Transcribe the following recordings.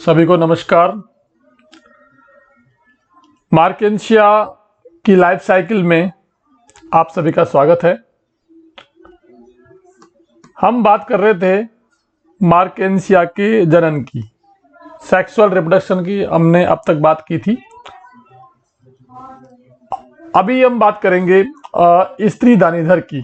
सभी को नमस्कार। मार्केंशिया की लाइफ साइकिल में आप सभी का स्वागत है। हम बात कर रहे थे मार्केंशिया के जनन की, सेक्सुअल रिप्रोडक्शन की हमने अब तक बात की थी। अभी हम बात करेंगे स्त्री दानीधर की,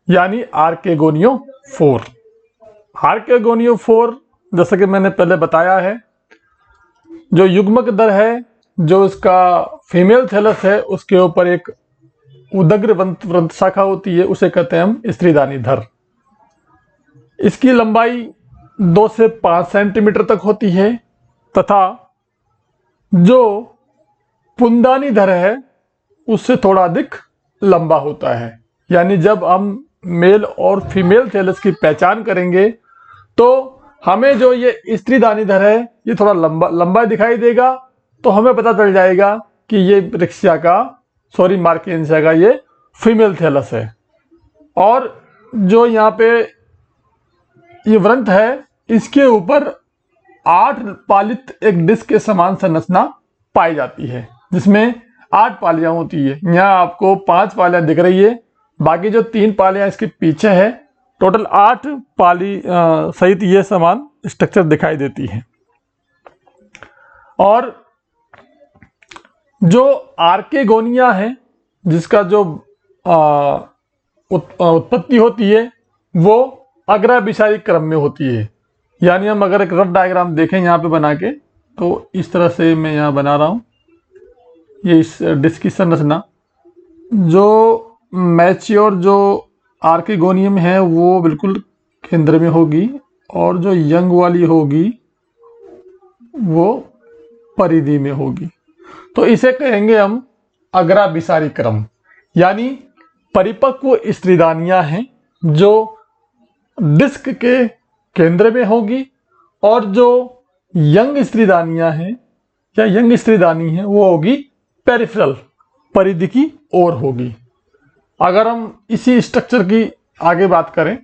यानी आर्केगोनियोफोर। आर्केगोनियोफोर, जैसा कि मैंने पहले बताया है, जो युग्मक दर है, जो इसका फीमेल थैलस है, उसके ऊपर एक उदग्र वृंत शाखा होती है, उसे कहते हैं हम स्त्रीदानीधर। इसकी लंबाई 2 से 5 सेंटीमीटर तक होती है तथा जो पुंदानीधर है उससे थोड़ा अधिक लंबा होता है। यानी जब हम मेल और फीमेल थैलस की पहचान करेंगे तो हमें जो ये स्त्रीदानीधर है ये थोड़ा लंबा दिखाई देगा, तो हमें पता चल जाएगा कि ये मार्केंशिया का ये फीमेल थैलस है। और जो यहाँ पे ये वृंत है, इसके ऊपर 8 पालित एक डिस्क के समान संरचना पाई जाती है, जिसमें 8 पालियां होती है। यहाँ आपको 5 पालियां दिख रही है, बाकी जो 3 पालियां इसके पीछे है, टोटल 8 पाली सहित ये समान स्ट्रक्चर दिखाई देती है। और जो आर्केगोनिया है, जिसका जो उत्पत्ति होती है वो अग्राभिसारी क्रम में होती है। यानी हम अगर एक रफ डायग्राम देखें यहाँ पे बना के, तो इस तरह से मैं यहाँ बना रहा हूँ। ये इस डिस्क की संरचना, जो मैच्योर जो आर्केगोनियम है वो बिल्कुल केंद्र में होगी, और जो यंग वाली होगी वो परिधि में होगी। तो इसे कहेंगे हम अग्राभिसारी क्रम। यानी परिपक्व स्त्रीदानियां हैं जो डिस्क के केंद्र में होगी, और जो यंग स्त्रीदानियां हैं या यंग स्त्रीदानी है वो होगी पेरिफेरल, परिधि की ओर होगी। अगर हम इसी स्ट्रक्चर की आगे बात करें,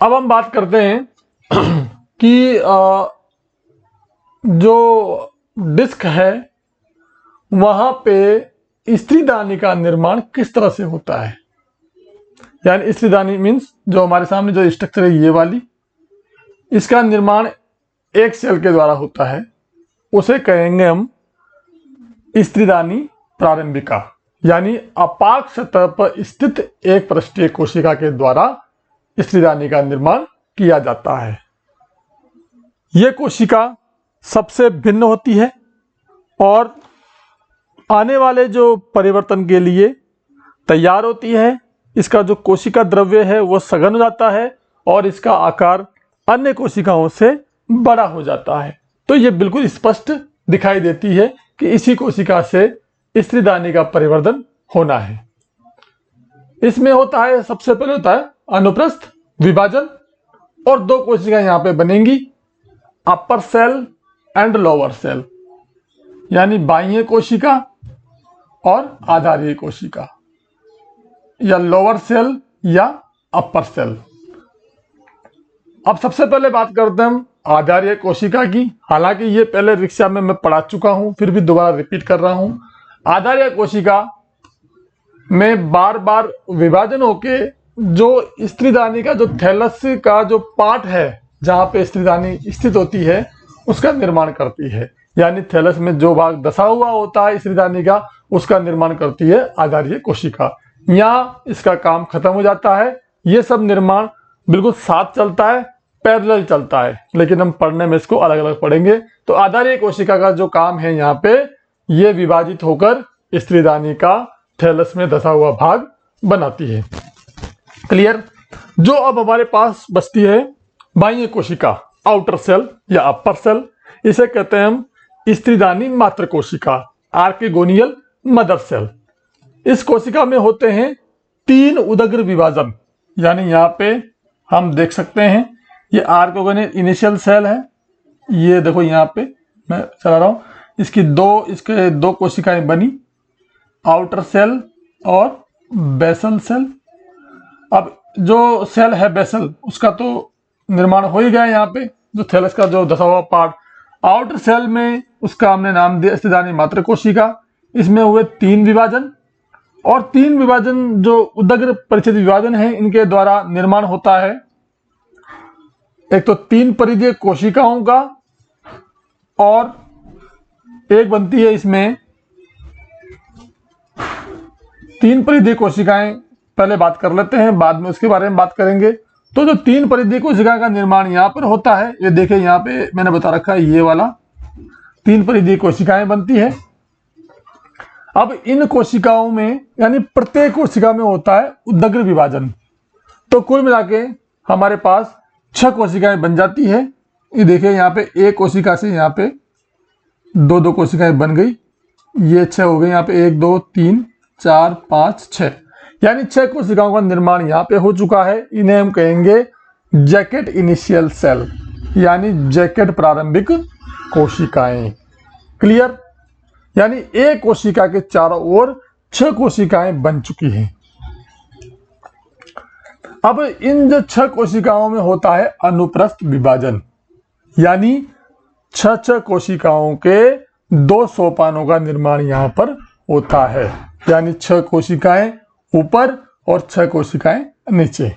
अब हम बात करते हैं कि जो डिस्क है वहां पे स्त्रीदानी का निर्माण किस तरह से होता है। यानी स्त्रीदानी मीन्स जो हमारे सामने जो स्ट्रक्चर है ये वाली, इसका निर्माण एक सेल के द्वारा होता है, उसे कहेंगे हम स्त्रीदानी प्रारंभिका। यानी अपाक सतह पर स्थित एक पृष्ठीय कोशिका के द्वारा स्त्रीदानी का निर्माण किया जाता है। यह कोशिका सबसे भिन्न होती है और आने वाले जो परिवर्तन के लिए तैयार होती है। इसका जो कोशिका द्रव्य है वो सघन हो जाता है और इसका आकार अन्य कोशिकाओं से बड़ा हो जाता है। तो ये बिल्कुल स्पष्ट दिखाई देती है कि इसी कोशिका से स्त्रीदानी का परिवर्तन होना है। इसमें होता है, सबसे पहले होता है अनुप्रस्थ विभाजन, और 2 कोशिकाएं यहाँ पे बनेंगी, अपर सेल एंड लोअर सेल। यानी बाह्य कोशिका और आधारीय कोशिका, या लोअर सेल या अपर सेल। अब सबसे पहले बात करते हैं हम आधारीय कोशिका की। हालांकि ये पहले रिक्शा में मैं पढ़ा चुका हूं, फिर भी दोबारा रिपीट कर रहा हूं। आधारीय कोशिका में बार बार विभाजन होके जो स्त्रीदानी का जो थैलस का जो पार्ट है, जहां पे स्त्रीदानी स्थित होती है, उसका निर्माण करती है। यानी थैलस में जो भाग दसा हुआ होता है स्त्रीदानी का, उसका निर्माण करती है आधारीय कोशिका। यहाँ इसका काम खत्म हो जाता है। ये सब निर्माण बिल्कुल साथ चलता है, पैरेलल चलता है, लेकिन हम पढ़ने में इसको अलग अलग पढ़ेंगे। तो आधारीय कोशिका का जो काम है, यहाँ पे ये विभाजित होकर स्त्रीदानी का थैलस में धसा हुआ भाग बनाती है। क्लियर। जो अब हमारे पास बचती है बाह्य कोशिका, आउटर सेल या अपर सेल, इसे कहते हैं हम स्त्रीदानी मात्र कोशिका, आर्केगोनियल मदर सेल। इस कोशिका में होते हैं 3 उदग्र विभाजन। यानी यहाँ पे हम देख सकते हैं, ये आर्केगोनियल इनिशियल सेल है, ये देखो यहाँ पे मैं चला रहा हूँ, इसके दो कोशिकाएं बनी, आउटर सेल और बेसल सेल। अब जो सेल है बेसल, उसका तो निर्माण हो ही गया यहाँ पे, जो थैलस का जो धसा हुआ पार्ट। आउटर सेल में उसका हमने नाम दिया स्त्रीदानी मात्र कोशिका। इसमें हुए 3 विभाजन, और 3 विभाजन जो उदग्र परिच्छेद विभाजन है इनके द्वारा निर्माण होता है। एक तो 3 परिधीय कोशिकाओं का, और एक बनती है इसमें 3 परिधीय कोशिकाएं। पहले बात कर लेते हैं, बाद में उसके बारे में बात करेंगे। तो जो 3 परिधीय कोशिका का निर्माण यहाँ पर होता है, ये देखिए यहाँ पे मैंने बता रखा है, ये वाला 3 परिधीय कोशिकाएं बनती है। अब इन कोशिकाओं में, यानी प्रत्येक कोशिका में होता है उदग्र विभाजन। तो कुल मिला के हमारे पास 6 कोशिकाएं बन जाती है। ये देखिए यहाँ पे एक कोशिका से यहाँ पे 2 कोशिकाएं बन गई, ये 6 हो गई। यहाँ पे 1 2 3 4 5 6, यानी 6 कोशिकाओं का निर्माण यहाँ पे हो चुका है। इन्हें हम कहेंगे जैकेट इनिशियल सेल, यानी जैकेट प्रारंभिक कोशिकाएं। क्लियर? यानी एक कोशिका के चारों ओर 6 कोशिकाएं बन चुकी हैं। अब इन जो 6 कोशिकाओं में होता है अनुप्रस्थ विभाजन, यानी 6 कोशिकाओं के 2 सोपानों का निर्माण यहां पर होता है, यानी 6 कोशिकाएं ऊपर और 6 कोशिकाएं नीचे।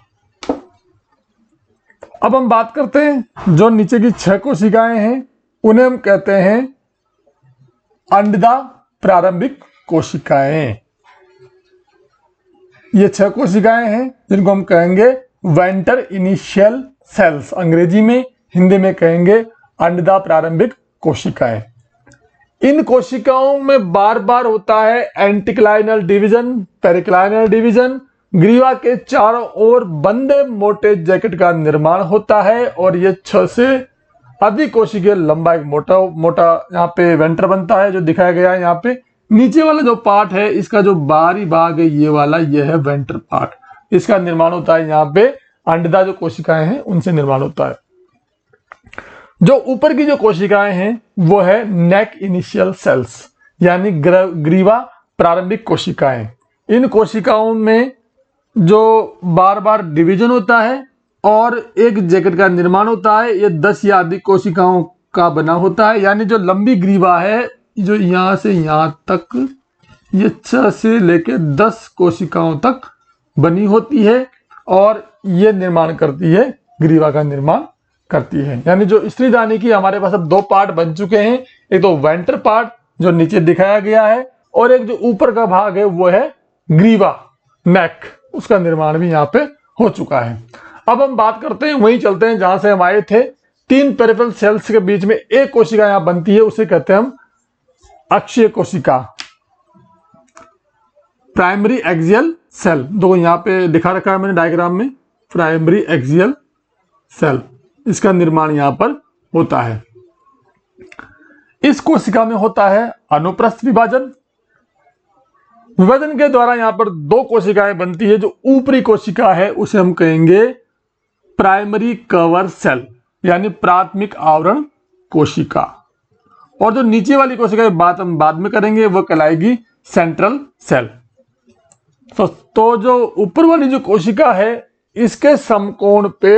अब हम बात करते हैं जो नीचे की 6 कोशिकाएं हैं, उन्हें हम कहते हैं अंडदा प्रारंभिक कोशिकाएं। ये 6 कोशिकाएं हैं जिनको हम कहेंगे वेंटर इनिशियल सेल्स अंग्रेजी में, हिंदी में कहेंगे अंडदा प्रारंभिक कोशिकाएं। इन कोशिकाओं में बार बार होता है एंटिक्लाइनल डिवीजन, पेरिक्लाइनल डिवीजन। ग्रीवा के चारों ओर बंदे मोटे जैकेट का निर्माण होता है, और ये 6 से अधिक कोशिकीय लंबा एक मोटा यहाँ पे वेंटर बनता है, जो दिखाया गया है यहाँ पे। नीचे वाला जो पार्ट है, इसका जो बाहरी भाग है ये वाला, ये है वेंटर पार्ट। इसका निर्माण होता है यहाँ पे अंडदा जो कोशिकाएं हैं उनसे निर्माण होता है। जो ऊपर की जो कोशिकाएं हैं वो है नेक इनिशियल सेल्स, यानी ग्रीवा प्रारंभिक कोशिकाएं। इन कोशिकाओं में जो बार बार डिवीजन होता है और एक जैकेट का निर्माण होता है, ये 10 या अधिक कोशिकाओं का बना होता है। यानी जो लंबी ग्रीवा है, जो यहां से यहां तक, ये 6 से लेकर 10 कोशिकाओं तक बनी होती है, और ये निर्माण करती है, ग्रीवा का निर्माण करती है। यानी जो स्त्रीदानी की हमारे पास अब 2 पार्ट बन चुके हैं, एक तो वेंटर पार्ट जो नीचे दिखाया गया है, और एक जो ऊपर का भाग है वो है ग्रीवा नेक, उसका निर्माण भी यहाँ पे हो चुका है। अब हम बात करते हैं, वहीं चलते हैं जहां से हम आए थे। 3 पेरिफेरल सेल्स के बीच में एक कोशिका यहां बनती है, उसे कहते हैं हम अक्षीय कोशिका, प्राइमरी एक्सियल सेल। दो यहां पे दिखा रखा है मैंने डायग्राम में, प्राइमरी एक्सियल सेल, इसका निर्माण यहां पर होता है। इस कोशिका में होता है अनुप्रस्थ विभाजन। विभाजन के द्वारा यहां पर 2 कोशिकाएं बनती है। जो ऊपरी कोशिका है उसे हम कहेंगे प्राइमरी कवर सेल, यानी प्राथमिक आवरण कोशिका, और जो नीचे वाली कोशिका की बात हम बाद में करेंगे, वो कहलाएगी सेंट्रल सेल। तो जो ऊपर वाली जो कोशिका है, इसके समकोण पे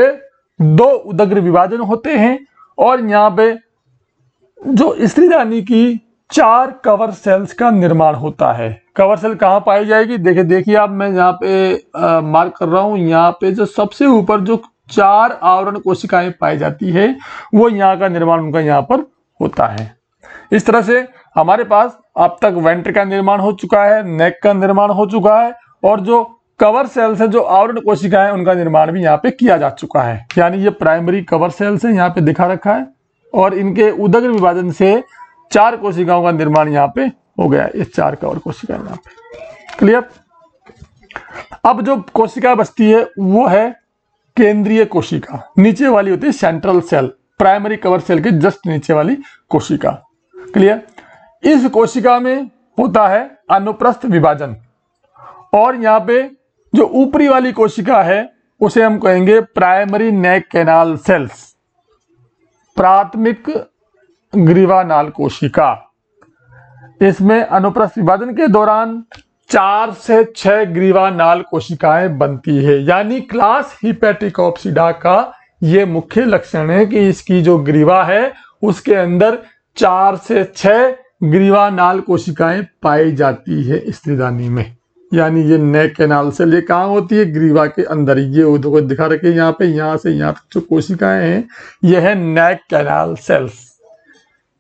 2 उदग्र विभाजन होते हैं, और यहाँ पे जो स्त्रीदानी की 4 कवर सेल्स का निर्माण होता है। कवर सेल कहाँ पाई जाएगी, देखिए आप, मैं यहाँ पे मार्क कर रहा हूँ। यहाँ पे जो सबसे ऊपर जो 4 आवरण कोशिकाएं पाई जाती है, वो यहाँ का निर्माण उनका यहाँ पर होता है। इस तरह से हमारे पास अब तक वेंटर का निर्माण हो चुका है, नेक का निर्माण हो चुका है, और जो कवर सेल्स है, जो आवरण कोशिकाएं हैं, उनका निर्माण भी यहाँ पे किया जा चुका है। यानी ये प्राइमरी कवर सेल्स है, यहाँ पे दिखा रखा है, और इनके उदग्र विभाजन से 4 कोशिकाओं का निर्माण यहाँ पे हो गया है। ये 4 कवर कोशिकाएं यहाँ पे। क्लियर? अब जो कोशिका बचती है वो है केंद्रीय कोशिका, नीचे वाली होती है central cell, primary cover cell के जस्ट नीचे वाली कोशिका। क्लियर? इस कोशिका में होता है अनुप्रस्थ विभाजन, और यहाँ पे जो ऊपरी वाली कोशिका है उसे हम कहेंगे प्राइमरी नेक कैनाल सेल्स, प्राथमिक ग्रीवानाल कोशिका। इसमें अनुप्रस्थ विभाजन के दौरान 4 से 6 ग्रीवानाल कोशिकाएं बनती है, यानी क्लास हिपैटिकोप्सिडा का ये मुख्य लक्षण है कि इसकी जो ग्रीवा है उसके अंदर 4 से 6 ग्रीवा नाल कोशिकाएं पाई जाती है स्त्रीदानी में। यानी ये नेक कैनाल सेल ये कहाँ होती है? ग्रीवा के अंदर। ये देखो दिखा रखे यहाँ पे, यहाँ से यहाँ तक जो कोशिकाएं हैं ये है नेक कैनाल सेल्स।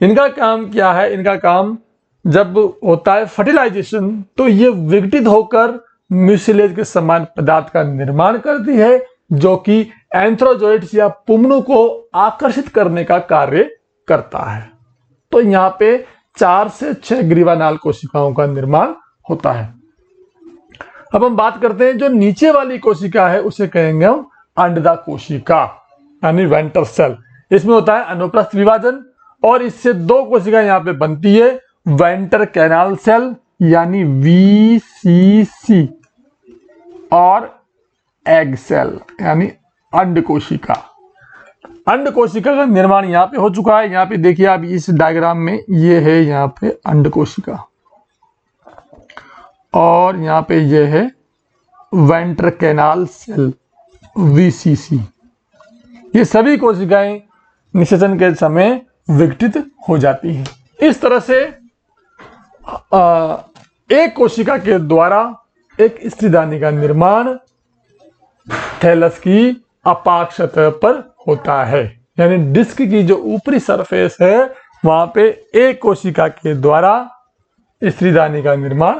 इनका काम क्या है? इनका काम जब होता है फर्टिलाइजेशन तो ये विघटित होकर म्यूसिलेज के समान पदार्थ का निर्माण करती है जो कि एंथ्रोजोइड्स या पुमनों को आकर्षित करने का कार्य करता है। तो यहाँ पे 4 से 6 ग्रीवानाल कोशिकाओं का निर्माण होता है। अब हम बात करते हैं जो नीचे वाली कोशिका है उसे कहेंगे हम अंडदा कोशिका यानी वेंटर सेल। इसमें होता है अनुप्रस्थ विभाजन और इससे 2 कोशिका यहाँ पे बनती है, वेंटर कैनाल सेल यानी VCC और एग सेल यानी अंड कोशिका। अंड कोशिका का निर्माण यहाँ पे हो चुका है। यहाँ पे देखिए आप इस डायग्राम में, ये है यहाँ पे अंड कोशिका और यहाँ पे ये है वेंटर कैनाल सेल VCC। ये सभी कोशिकाएं निषेचन के समय विघटित हो जाती हैं। इस तरह से एक कोशिका के द्वारा एक स्त्रीदानी का निर्माण थैलस की अपाक सतह पर होता है। यानी डिस्क की जो ऊपरी सरफेस है वहां पे एक कोशिका के द्वारा स्त्रीदानी का निर्माण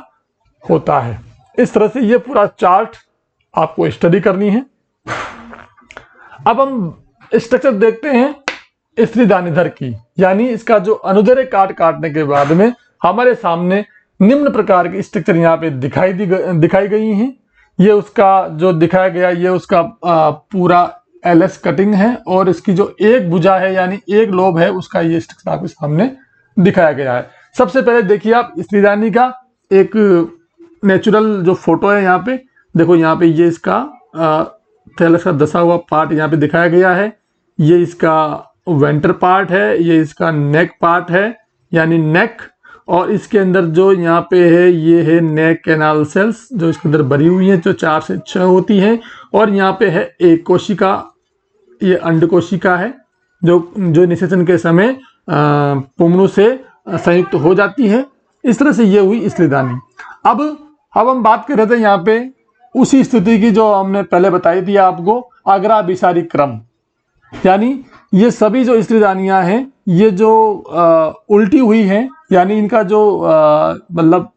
होता है। इस तरह से ये पूरा चार्ट आपको स्टडी करनी है। अब हम स्ट्रक्चर देखते हैं स्त्रीदानीधर की, यानी इसका जो अनुदैर्ध्य काटने के बाद में हमारे सामने निम्न प्रकार की स्ट्रक्चर यहाँ पे दिखाई गई हैं। ये उसका जो दिखाया गया ये उसका पूरा LS कटिंग है और इसकी जो एक भुजा है यानी एक लोब है उसका ये स्ट्रक्चर आपके सामने दिखाया गया है। सबसे पहले देखिए आप स्त्रीदानी का एक नेचुरल जो फोटो है। यहाँ पे देखो, यहाँ पे ये इसका थैलस का दसा हुआ पार्ट यहाँ पे दिखाया गया है। ये इसका वेंटर पार्ट है, ये इसका नेक पार्ट है यानी नेक, और इसके अंदर जो यहाँ पे है ये है नेक कैनाल सेल्स जो इसके अंदर भरी हुई है जो 4 से 6 होती है। और यहाँ पे है एक कोशिका, ये अंड कोशिका है जो निषेचन के समय पुमनों से संयुक्त हो जाती है। इस तरह से ये हुई स्त्रीदानी। अब हम बात कर रहे थे यहाँ पे उसी स्थिति की जो हमने पहले बताई थी आपको, अग्राभिसारी क्रम। यानी ये सभी जो स्त्रीदानियां हैं ये जो उल्टी हुई हैं, यानी इनका जो मतलब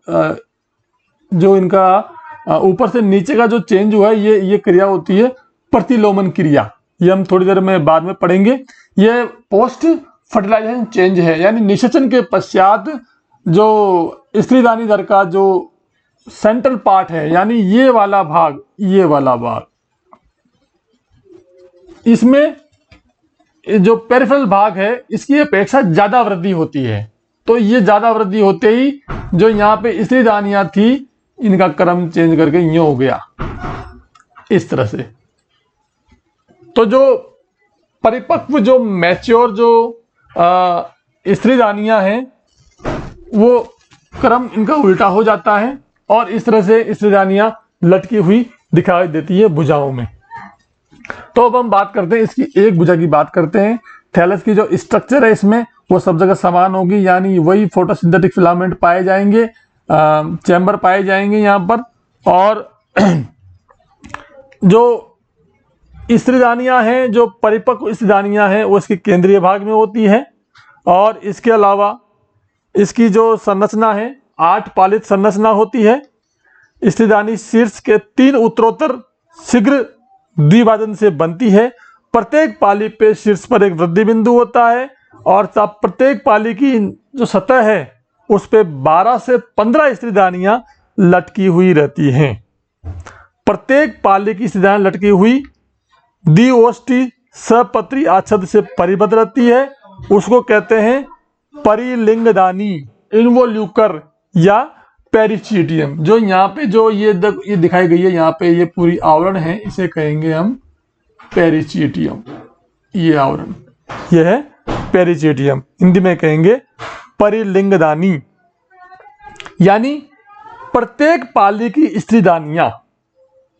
जो इनका ऊपर से नीचे का जो चेंज हुआ है ये क्रिया होती है प्रतिलोमन क्रिया। ये हम थोड़ी देर में बाद में पढ़ेंगे। ये पोस्ट फर्टिलाइजेशन चेंज है, यानी निषेचन के पश्चात जो स्त्रीदानीधर का जो सेंट्रल पार्ट है यानी ये वाला भाग इसमें जो पेरिफेरल भाग है इसकी अपेक्षा ज्यादा वृद्धि होती है। तो ये ज्यादा वृद्धि होते ही जो यहाँ पे स्त्रीदानियां थी इनका क्रम चेंज करके ये हो गया इस तरह से। तो जो परिपक्व जो मैच्योर जो स्त्रीदानियां हैं वो क्रम इनका उल्टा हो जाता है और इस तरह से स्त्रीदानियां लटकी हुई दिखाई देती है भुजाओं में। तो अब हम बात करते हैं इसकी एक भुजा की बात करते हैं। थैलस की जो स्ट्रक्चर है इसमें वो सब जगह समान होगी, यानी वही फोटोसिंथेटिक फिलामेंट पाए जाएंगे, चैम्बर पाए जाएंगे यहाँ पर। और जो स्त्रीदानियां हैं, जो परिपक्व स्त्रीदानियां हैं वो इसके केंद्रीय भाग में होती है। और इसके अलावा इसकी जो संरचना है 8 पालित संरचना होती है। स्त्रीदानी शीर्ष के 3 उत्तरोत्तर शीघ्र द्विभाजन से बनती है। प्रत्येक पाली पे शीर्ष पर एक वृद्धि बिंदु होता है और तब प्रत्येक पाली की जो सतह है उस पे 12 से 15 स्त्रीदानियां लटकी हुई रहती हैं। प्रत्येक पाली की स्त्रीदानी लटकी हुई द्विओष्ठी सपत्री आच्छद से परिबद्ध रहती है। उसको कहते हैं परिलिंगदानी, इन्वोल्यूकर या पेरिचिडियम। जो यहाँ पे जो ये दिखाई गई है यहाँ पे ये पूरी आवरण है, इसे कहेंगे हम पेरिचिडियम। ये आवरण ये है पेरिचिडियम, हिंदी में कहेंगे परिलिंगदानी। यानी प्रत्येक पाली की स्त्रीदानियां,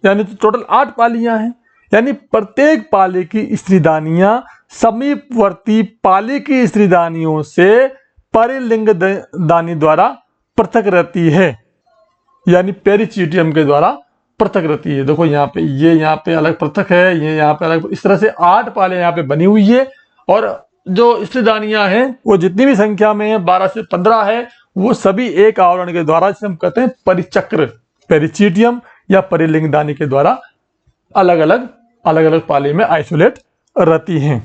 यानी तो टोटल 8 पालियां हैं, यानी प्रत्येक पाली की स्त्रीदानियां समीपवर्ती पाली की स्त्रीदानियों से परिलिंगदानी द्वारा पृथक रहती है, यानी पेरिचिटियम के द्वारा पृथक रहती है। देखो यहाँ पे ये यहाँ पे अलग पृथक है, ये यहाँ पे अलग, इस तरह से 8 पाले यहाँ पे बनी हुई है। और जो स्त्रीदानियां हैं वो जितनी भी संख्या में है 12 से 15 है, वो सभी एक आवरण के द्वारा, जिसे हम कहते हैं परिचक्र, पेरिचिटियम या परिलिंगदानी के द्वारा अलग अलग पाली में आइसोलेट रहती हैं।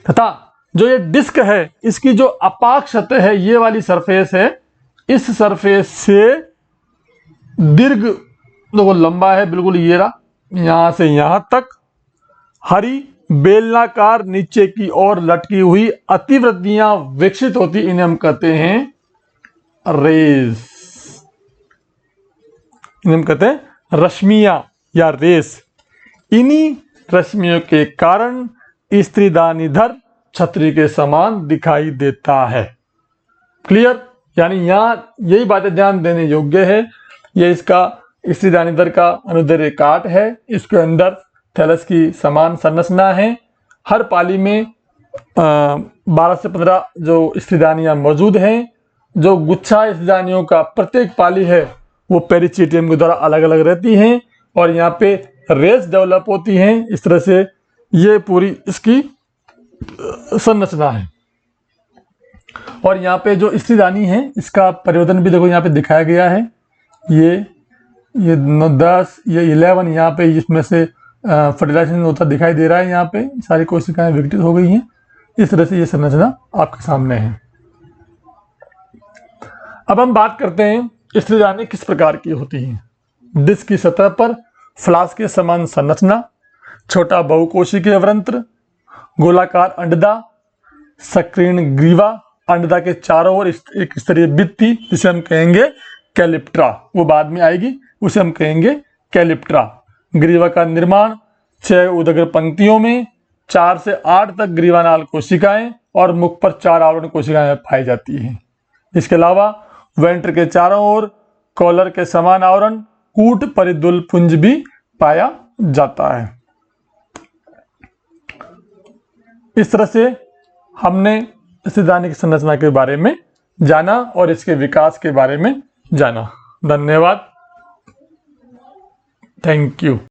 तथा जो ये डिस्क है, इसकी जो अपाक सतह है, ये वाली सरफेस है, इस सरफेस से दीर्घ देखो लंबा है बिल्कुल, ये रहा, यहां से यहां तक हरी बेलनाकार नीचे की ओर लटकी हुई अतिवृत्तियां विकसित होती, इन्हें हम कहते हैं रेस, इन्हें हम कहते हैं रश्मियां या रेस। इन्हीं रश्मियों के कारण स्त्रीदानीधर छतरी के समान दिखाई देता है। क्लियर? यानी यहां यही बातें ध्यान देने योग्य है। ये इसका स्त्रीदानीधर का अनुदैर्घ्य काट है, इसके अंदर थैलस की समान संरचना है। हर पाली में 12 से 15 जो स्त्रीदानियां मौजूद हैं। जो गुच्छा स्त्रीदानियों का प्रत्येक पाली है वो पेरिचिटियम के द्वारा अलग अलग रहती हैं और यहाँ पे रेस डेवलप होती हैं। इस तरह से ये पूरी इसकी संरचना है। और यहाँ पे जो स्त्रीदानी है इसका परिवर्तन भी देखो यहाँ पे दिखाया गया है। ये 10, ये 11, यहाँ पे इसमें से फर्टिलाइजेशन होता दिखाई दे रहा है। यहाँ पे सारी कोशिकाएं विघटित हो गई हैं। इस तरह से ये संरचना आपके सामने है। अब हम बात करते हैं स्त्रीदानी किस प्रकार की होती हैं। डिस्क की सतह पर फ्लास्क के समान संरचना, छोटा बहुकोशिकीय वृंत्र, गोलाकार अंडदा, सक्रीण ग्रीवा, अंडदा के चारों ओर एक स्तरीय भित्ति जिसे हम कहेंगे कैलिप्ट्रा, वो बाद में आएगी, उसे हम कहेंगे कैलिप्ट्रा। ग्रीवा का निर्माण 6 उदग्र पंक्तियों में 4 से 8 तक ग्रीवानाल कोशिकाएं और मुख पर 4 आवरण कोशिकाएं पाई जाती हैं। इसके अलावा वेंट्र के चारों ओर कॉलर के समान आवरण कूट परिदुल पुंज भी पाया जाता है। इस तरह से हमने स्त्रीदानी की संरचना के बारे में जाना और इसके विकास के बारे में जाना। धन्यवाद। Thank you.